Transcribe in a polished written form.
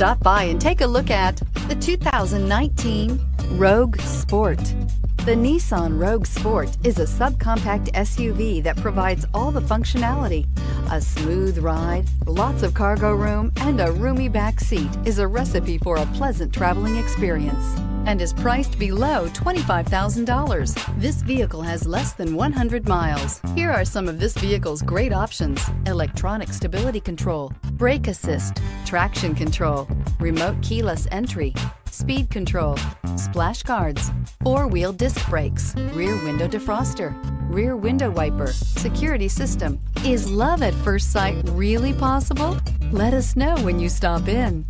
Stop by and take a look at the 2019 Rogue Sport. The Nissan Rogue Sport is a subcompact SUV that provides all the functionality. A smooth ride, lots of cargo room, and a roomy back seat is a recipe for a pleasant traveling experience and is priced below $25,000. This vehicle has less than 100 miles. Here are some of this vehicle's great options: electronic stability control, brake assist, traction control, remote keyless entry, speed control, splash guards, four-wheel disc brakes, rear window defroster, rear window wiper, security system. Is love at first sight really possible? Let us know when you stop in.